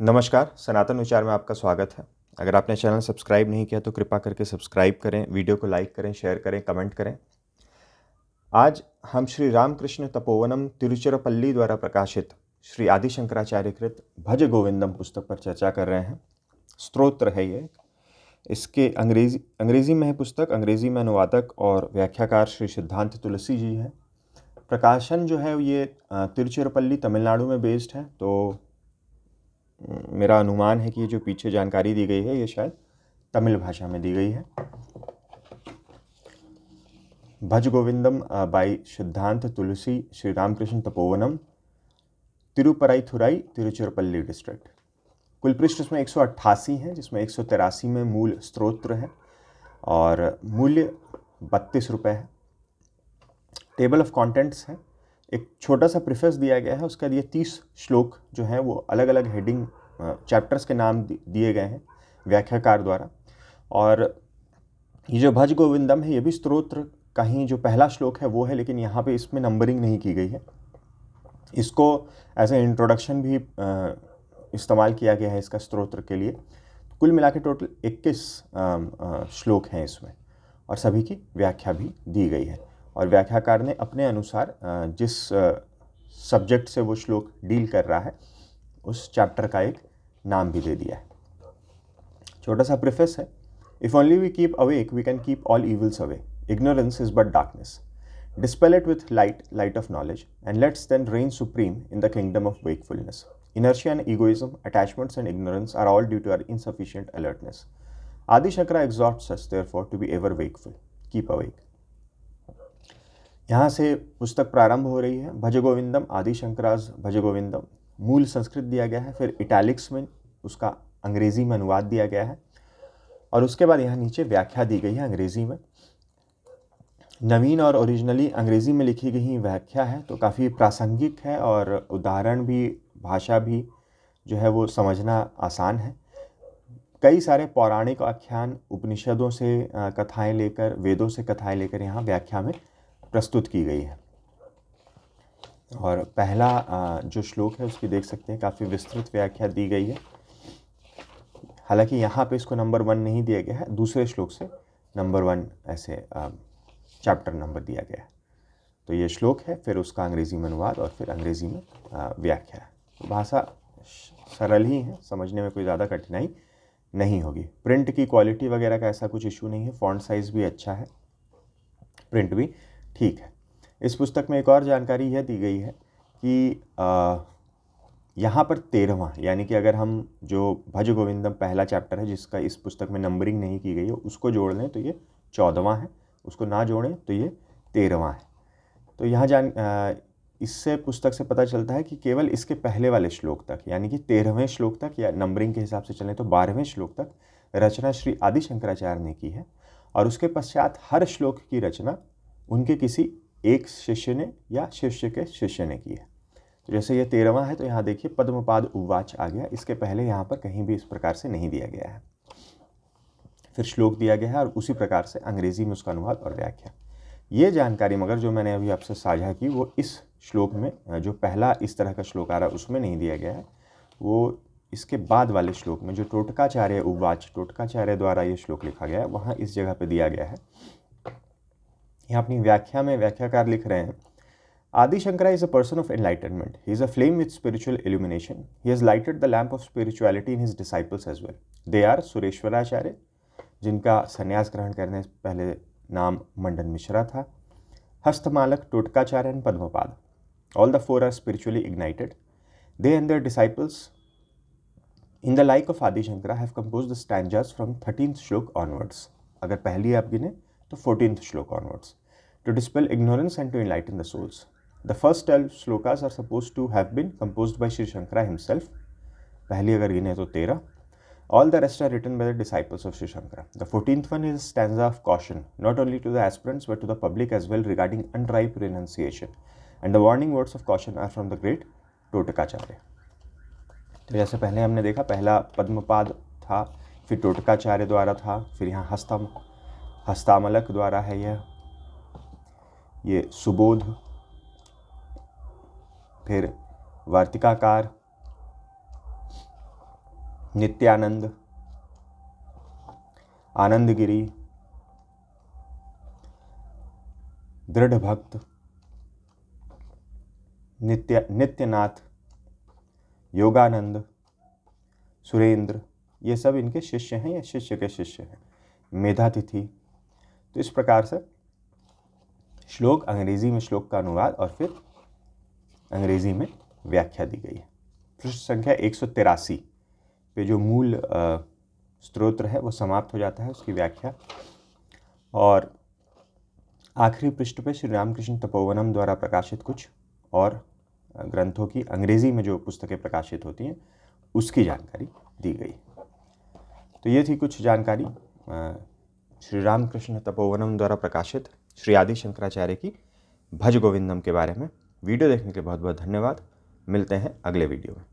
नमस्कार, सनातन विचार में आपका स्वागत है। अगर आपने चैनल सब्सक्राइब नहीं किया तो कृपा करके सब्सक्राइब करें, वीडियो को लाइक करें, शेयर करें, कमेंट करें। आज हम श्री रामकृष्ण तपोवनम तिरुचिरापल्ली द्वारा प्रकाशित श्री आदि शंकराचार्य कृत भज गोविंदम पुस्तक पर चर्चा कर रहे हैं। स्तोत्र है ये। इसके अंग्रेजी में है पुस्तक। अंग्रेजी में अनुवादक और व्याख्याकार श्री सिद्धांत तुलसी जी हैं। प्रकाशन जो है ये तिरुचिरापल्ली तमिलनाडु में बेस्ड है। तो मेरा अनुमान है कि ये जो पीछे जानकारी दी गई है ये शायद तमिल भाषा में दी गई है। भज गोविंदम बाई सिद्धांत तुलसी, श्री रामकृष्ण तपोवनम, तिरुपराईथुराई, तिरुचिरापल्ली डिस्ट्रिक्ट। कुल पृष्ठ इसमें 188 हैं, जिसमें 183 में मूल स्तोत्र है और मूल्य 32 रुपये है। टेबल ऑफ कंटेंट्स है। एक छोटा सा प्रिफेस दिया गया है। उसका ये 30 श्लोक जो हैं वो अलग अलग हेडिंग चैप्टर्स के नाम दिए गए हैं व्याख्याकार द्वारा। और ये जो भज गोविंदम है ये भी स्तोत्र का ही जो पहला श्लोक है वो है, लेकिन यहाँ पे इसमें नंबरिंग नहीं की गई है। इसको एज ए इंट्रोडक्शन भी इस्तेमाल किया गया है इसका स्तोत्र के लिए। कुल मिला के टोटल 21 श्लोक हैं इसमें और सभी की व्याख्या भी दी गई है। और व्याख्याकार ने अपने अनुसार जिस सब्जेक्ट से वो श्लोक डील कर रहा है उस चैप्टर का एक नाम भी दे दिया है। छोटा सा प्रिफेस है। If only we keep awake we can keep all evils away. Ignorance is but darkness. Dispel it with light of knowledge, and let's then reign supreme in the kingdom of wakefulness. Inertia and egoism, attachments and ignorance are all due to our insufficient alertness. Adi Shankara exhorts us, therefore, to be ever wakeful. Keep awake. यहाँ से पुस्तक प्रारंभ हो रही है। भज गोविंदम, आदि शंकराज भज गोविंदम। मूल संस्कृत दिया गया है, फिर इटैलिक्स में उसका अंग्रेजी में अनुवाद दिया गया है और उसके बाद यहाँ नीचे व्याख्या दी गई है अंग्रेजी में। नवीन और ओरिजिनली अंग्रेजी में लिखी गई व्याख्या है तो काफ़ी प्रासंगिक है और उदाहरण भी, भाषा भी जो है वो समझना आसान है। कई सारे पौराणिक आख्यान उपनिषदों से कथाएं लेकर, वेदों से कथाएं लेकर यहाँ व्याख्या में प्रस्तुत की गई है। और पहला जो श्लोक है उसकी देख सकते हैं काफ़ी विस्तृत व्याख्या दी गई है। हालांकि यहाँ पे इसको नंबर 1 नहीं दिया गया है, दूसरे श्लोक से नंबर 1 ऐसे चैप्टर नंबर दिया गया है। तो ये श्लोक है, फिर उसका अंग्रेजी में अनुवाद और फिर अंग्रेजी में व्याख्या है। तो भाषा सरल ही है, समझने में कोई ज़्यादा कठिनाई नहीं होगी। प्रिंट की क्वालिटी वगैरह का ऐसा कुछ इशू नहीं है। फॉन्ट साइज़ भी अच्छा है, प्रिंट भी ठीक है। इस पुस्तक में एक और जानकारी यह दी गई है कि यहाँ पर 13वां, यानी कि अगर हम जो भज गोविंदम पहला चैप्टर है जिसका इस पुस्तक में नंबरिंग नहीं की गई है उसको जोड़ लें तो ये 14वां है, उसको ना जोड़ें तो ये 13वां है। तो यहाँ इससे पुस्तक से पता चलता है कि केवल इसके पहले वाले श्लोक तक, यानी कि 13वें श्लोक तक, या नंबरिंग के हिसाब से चलें तो 12वें श्लोक तक रचना श्री आदि शंकराचार्य ने की है और उसके पश्चात हर श्लोक की रचना उनके किसी एक शिष्य ने या शिष्य के शिष्य ने की है। तो जैसे ये 13वां है तो यहाँ देखिए पद्मपाद उवाच आ गया। इसके पहले यहाँ पर कहीं भी इस प्रकार से नहीं दिया गया है। फिर श्लोक दिया गया है और उसी प्रकार से अंग्रेजी में उसका अनुवाद और व्याख्या। ये जानकारी मगर जो मैंने अभी आपसे साझा की वो इस श्लोक में, जो पहला इस तरह का श्लोक आ रहा है उसमें नहीं दिया गया है, वो इसके बाद वाले श्लोक में जो टोटकाचार्य उवाच, टोटकाचार्य द्वारा ये श्लोक लिखा गया है, वहाँ इस जगह पे दिया गया है। यहाँ अपनी व्याख्या में व्याख्याकार लिख रहे हैं, Adi Shankara is a person of enlightenment. He is a flame with spiritual illumination. He has lighted the lamp of spirituality in his disciples as well. They are Sureshwaracharya, जिनका संन्यास ग्रहण करने से पहले नाम मंडन मिश्रा था, Hastamalaka, Totakacharya and Padmapada. All the four are spiritually ignited. They and their disciples, in the like of Adi Shankara, have composed the stanzas from 13th श्लोक onwards. अगर पहली आप गिने तो 14th श्लोक onwards, to dispel ignorance and to enlighten the souls. The first 12 shlokas are supposed to have been composed by Sri Shankara himself. पहली अगर गिने तो 13. All the rest are written by the disciples of Sri Shankara. The 14th one is a stanza of caution, not only to the aspirants but to the public as well regarding unripe renunciation. And the warning words of caution are from the great टोटकाचार्य. तो जैसे पहले हमने देखा, पहला पद्मपाद था, फिर टोटकाचार्य द्वारा था, फिर यहाँ हस्तामलक द्वारा है ये सुबोध, फिर वार्तिकाकार, नित्यानंद, आनंदगिरी, दृढ़ भक्त, नित्यनाथ, योगानंद, सुरेंद्र, ये सब इनके शिष्य हैं या शिष्य के शिष्य हैं। मेधातिथि। तो इस प्रकार से श्लोक, अंग्रेजी में श्लोक का अनुवाद और फिर अंग्रेजी में व्याख्या दी गई है। पृष्ठ संख्या 183 पे जो मूल स्तोत्र है वो समाप्त हो जाता है, उसकी व्याख्या। और आखिरी पृष्ठ पे श्री रामकृष्ण तपोवनम द्वारा प्रकाशित कुछ और ग्रंथों की अंग्रेजी में जो पुस्तकें प्रकाशित होती हैं उसकी जानकारी दी गई। तो ये थी कुछ जानकारी श्री रामकृष्ण तपोवनम द्वारा प्रकाशित श्री आदि शंकराचार्य की भज गोविंदम के बारे में। वीडियो देखने के लिए बहुत बहुत धन्यवाद। मिलते हैं अगले वीडियो में।